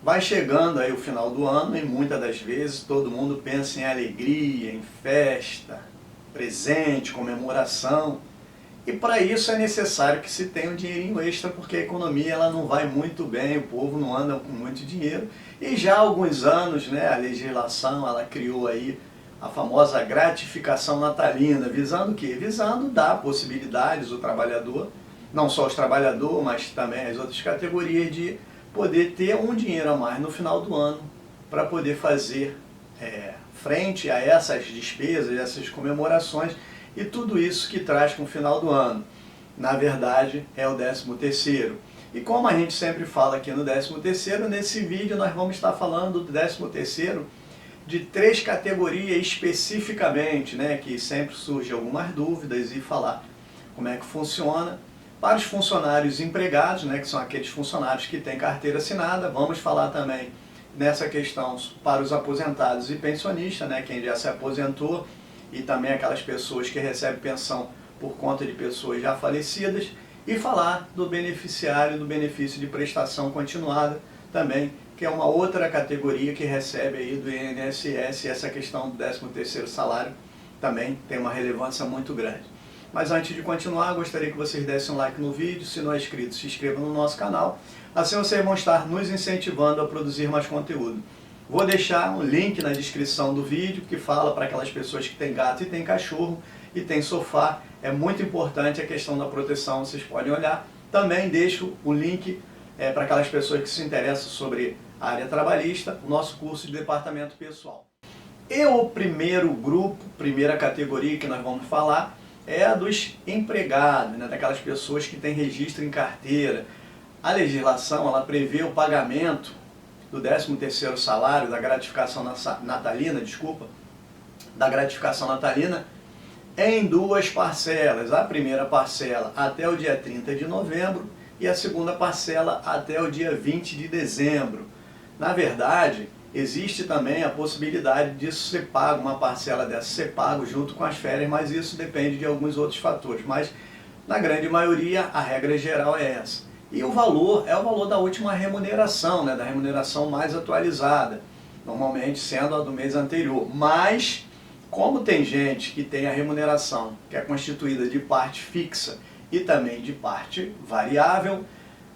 Vai chegando aí o final do ano e muitas das vezes todo mundo pensa em alegria, em festa, presente, comemoração. E para isso é necessário que se tenha um dinheirinho extra, porque a economia ela não vai muito bem, o povo não anda com muito dinheiro. E já há alguns anos, né, a legislação ela criou aí a famosa gratificação natalina, visando o quê? Visando dar possibilidades ao trabalhador, não só os trabalhadores, mas também as outras categorias, de poder ter um dinheiro a mais no final do ano para poder fazer frente a essas despesas, essas comemorações e tudo isso que traz com o final do ano. Na verdade, é o 13º. E como a gente sempre fala aqui no 13º, nesse vídeo nós vamos estar falando do 13º de 3 categorias especificamente, né, que sempre surgem algumas dúvidas, e falar como é que funciona. Para os funcionários empregados, né, que são aqueles funcionários que têm carteira assinada, vamos falar também nessa questão para os aposentados e pensionistas, né, quem já se aposentou, e também aquelas pessoas que recebem pensão por conta de pessoas já falecidas, e falar do beneficiário do benefício de prestação continuada também, que é uma outra categoria que recebe aí do INSS, e essa questão do 13º salário também tem uma relevância muito grande. Mas antes de continuar, gostaria que vocês dessem um like no vídeo, se não é inscrito, se inscreva no nosso canal, assim vocês vão estar nos incentivando a produzir mais conteúdo. Vou deixar um link na descrição do vídeo que fala para aquelas pessoas que têm gato e têm cachorro e têm sofá. É muito importante a questão da proteção, vocês podem olhar. Também deixo o link para aquelas pessoas que se interessam sobre a área trabalhista, o nosso curso de departamento pessoal. E o primeiro grupo, primeira categoria que nós vamos falar, é a dos empregados, né, daquelas pessoas que têm registro em carteira. A legislação ela prevê o pagamento do 13º salário, da gratificação natalina, da gratificação natalina, em 2 parcelas. A primeira parcela até o dia 30 de novembro e a segunda parcela até o dia 20 de dezembro. Na verdade, existe também a possibilidade disso ser pago, uma parcela dessa ser pago junto com as férias, mas isso depende de alguns outros fatores. Mas, na grande maioria, a regra geral é essa. E o valor é o valor da última remuneração, né, da remuneração mais atualizada, normalmente sendo a do mês anterior. Mas, como tem gente que tem a remuneração que é constituída de parte fixa e também de parte variável,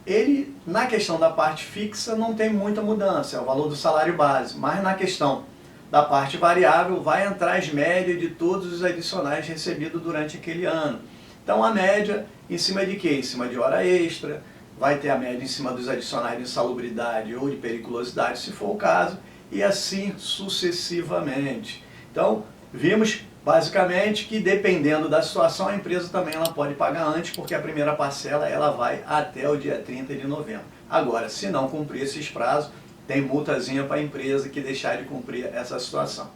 ele, na questão da parte fixa, não tem muita mudança, é o valor do salário base. Mas na questão da parte variável, vai entrar as médias de todos os adicionais recebidos durante aquele ano. Então a média em cima de quê? Em cima de hora extra, vai ter a média em cima dos adicionais de insalubridade ou de periculosidade, se for o caso, e assim sucessivamente. Então, vimos basicamente que dependendo da situação, a empresa também ela pode pagar antes, porque a primeira parcela ela vai até o dia 30 de novembro. Agora, se não cumprir esses prazos, tem multazinha para a empresa que deixar de cumprir essa situação.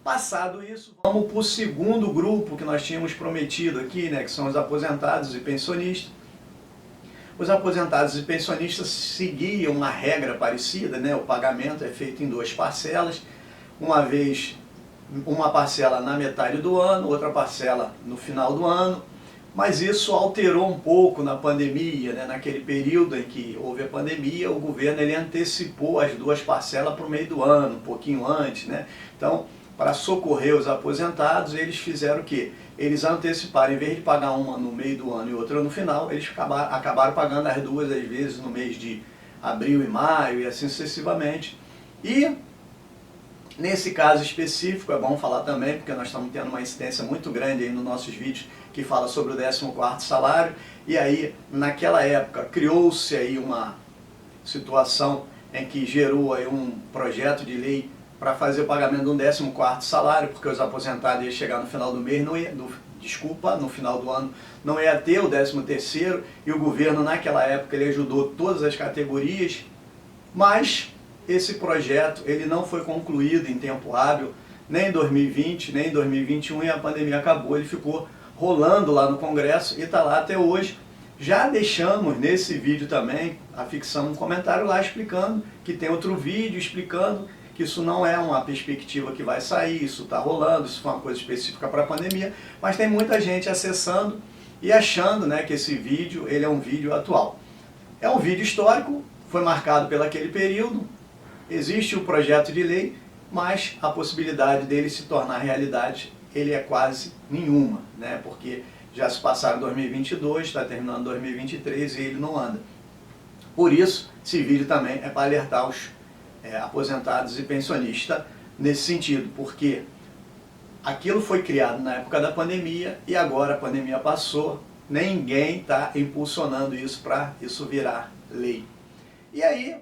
Passado isso, vamos para o segundo grupo que nós tínhamos prometido aqui, né, que são os aposentados e pensionistas. Os aposentados e pensionistas seguiam uma regra parecida, né? O pagamento é feito em 2 parcelas, uma parcela na metade do ano, outra parcela no final do ano, mas isso alterou um pouco na pandemia, né? Naquele período em que houve a pandemia, o governo ele antecipou as 2 parcelas para o meio do ano, um pouquinho antes, né? Então, para socorrer os aposentados, eles fizeram o quê? Eles anteciparam, em vez de pagar uma no meio do ano e outra no final, eles acabaram pagando as 2 às vezes no mês de abril e maio e assim sucessivamente. E nesse caso específico, é bom falar também, porque nós estamos tendo uma incidência muito grande aí nos nossos vídeos que fala sobre o 14º salário, e aí naquela época criou-se aí uma situação em que gerou aí um projeto de lei para fazer o pagamento de um 14º salário, porque os aposentados iam chegar no final do mês, no final do ano, não ia ter o 13º, e o governo naquela época ele ajudou todas as categorias, mas esse projeto ele não foi concluído em tempo hábil, nem em 2020, nem em 2021, e a pandemia acabou, ele ficou rolando lá no Congresso e está lá até hoje. Já deixamos nesse vídeo também, afixamos um comentário lá explicando que tem outro vídeo explicando que isso não é uma perspectiva que vai sair, isso está rolando, isso foi uma coisa específica para a pandemia, mas tem muita gente acessando e achando, né, que esse vídeo ele é um vídeo atual. É um vídeo histórico, foi marcado pelaquele período, existe o projeto de lei, mas a possibilidade dele se tornar realidade, ele é quase nenhuma, né? Porque já se passaram 2022, está terminando 2023 e ele não anda. Por isso, esse vídeo também é para alertar os aposentados e pensionistas nesse sentido, porque aquilo foi criado na época da pandemia e agora a pandemia passou, ninguém está impulsionando isso para isso virar lei. E aí,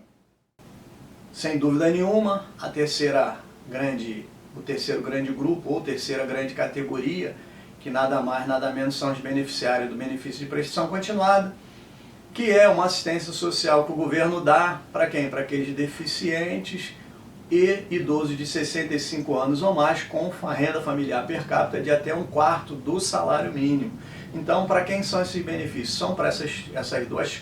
sem dúvida nenhuma, o terceiro grande grupo ou terceira grande categoria, que nada mais, nada menos são os beneficiários do benefício de prestação continuada, que é uma assistência social que o governo dá para quem? Para aqueles deficientes e idosos de 65 anos ou mais com renda familiar per capita de até 1/4 do salário mínimo. Então, para quem são esses benefícios? São para essas duas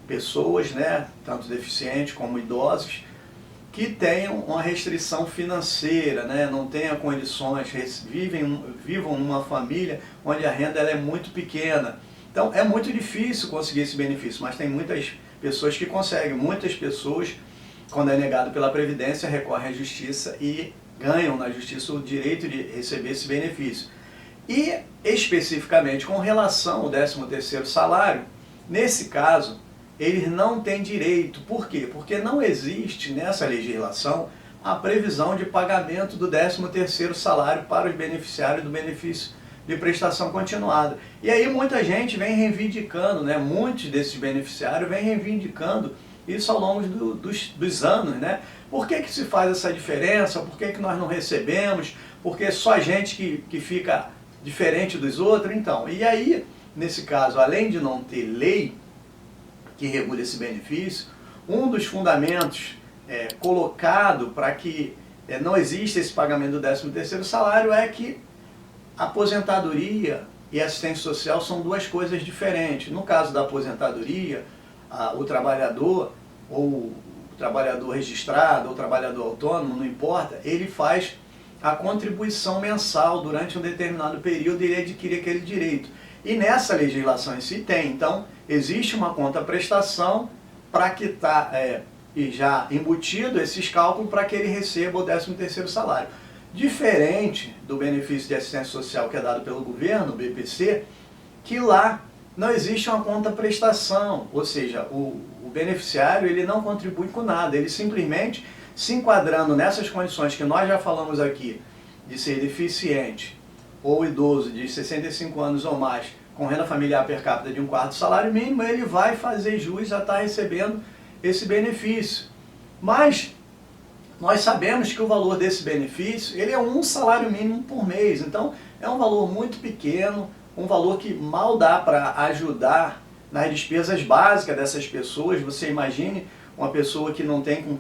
pessoas, né, tanto deficientes como idosos, que tenham uma restrição financeira, né, não tenham condições, vivam numa família onde a renda ela é muito pequena. Então é muito difícil conseguir esse benefício, mas tem muitas pessoas que conseguem. Muitas pessoas, quando é negado pela Previdência, recorrem à Justiça e ganham na Justiça o direito de receber esse benefício. E especificamente com relação ao 13º salário, nesse caso, eles não têm direito. Por quê? Porque não existe nessa legislação a previsão de pagamento do 13º salário para os beneficiários do benefício de prestação continuada. E aí muita gente vem reivindicando, né? Muitos desses beneficiários vêm reivindicando isso ao longo dos anos, né? Por que se faz essa diferença? Por que nós não recebemos? Porque só a gente que fica diferente dos outros? Então, e aí, nesse caso, além de não ter lei que regule esse benefício, um dos fundamentos colocado para que não exista esse pagamento do 13º salário é que aposentadoria e assistência social são duas coisas diferentes. No caso da aposentadoria, o trabalhador, ou o trabalhador registrado, ou o trabalhador autônomo, não importa, ele faz a contribuição mensal durante um determinado período e ele adquire aquele direito. E nessa legislação em si tem. Então, existe uma conta-prestação para que está já embutido esses cálculos para que ele receba o 13º salário. Diferente do benefício de assistência social que é dado pelo governo, o BPC, que lá não existe uma conta-prestação, ou seja, o beneficiário ele não contribui com nada, ele simplesmente se enquadrando nessas condições que nós já falamos aqui, de ser deficiente ou idoso de 65 anos ou mais, com renda familiar per capita de 1/4 do salário mínimo, ele vai fazer jus a estar recebendo esse benefício. Mas nós sabemos que o valor desse benefício ele é um salário mínimo por mês, então é um valor muito pequeno, um valor que mal dá para ajudar nas despesas básicas dessas pessoas. Você imagine uma pessoa que não tem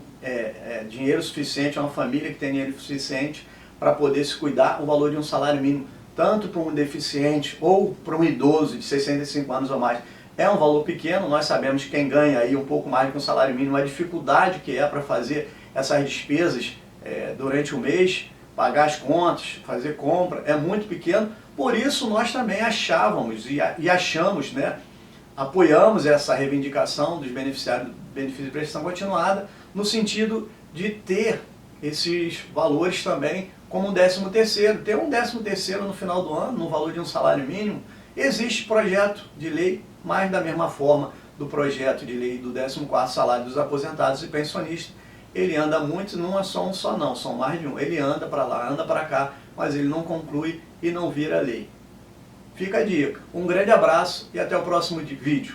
dinheiro suficiente, uma família que tem dinheiro suficiente para poder se cuidar, o valor de um salário mínimo, tanto para um deficiente ou para um idoso de 65 anos ou mais, é um valor pequeno. Nós sabemos que quem ganha aí um pouco mais do que um salário mínimo, a dificuldade que é para fazer essas despesas durante o mês, pagar as contas, fazer compra, é muito pequeno. Por isso nós também achávamos e achamos, né, apoiamos essa reivindicação dos beneficiários do benefício de prestação continuada, no sentido de ter esses valores também como um 13º. Ter um 13º no final do ano, no valor de um salário mínimo. Existe projeto de lei, mas da mesma forma do projeto de lei do 14º salário dos aposentados e pensionistas, ele anda muito, não é só um só não, são mais de um. Ele anda para lá, anda para cá, mas ele não conclui e não vira lei. Fica a dica. Um grande abraço e até o próximo vídeo.